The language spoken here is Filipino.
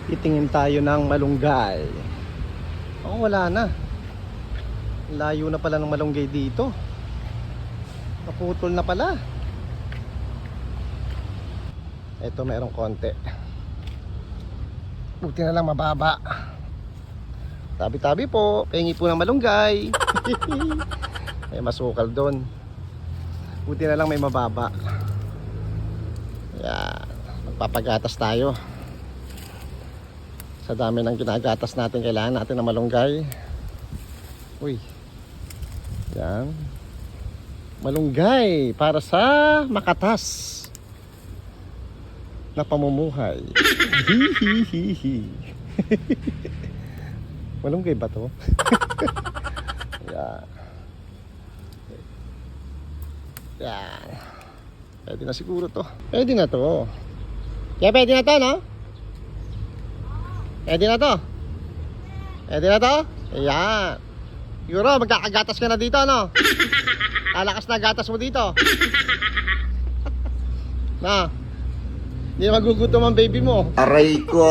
Titingin tayo ng malunggay. Oo, wala na. Layo na pala ng malunggay dito. Naputol na pala. Ito merong konti. Buti na lang mababa. Tabi-tabi po. Pengi po ng malunggay. May masukal doon. Buti na lang may mababa. Yan. Magpapagatas tayo. Sa dami ng ginagatas natin, kailangan natin ng malunggay. Uy. Yan. Malunggay para sa makatas na pamumuhay. Hihihihi. Malunggay ba to? Yan. Yan. Pwede na siguro to. Pwede na to. Kaya pwede na to, no? Pwede na to? Pwede na to? Ayan. Siguro magkakagatas ka na dito, no? Lalakas na gatas mo dito. Na. Hindi na magugutom ang baby mo. Aray ko!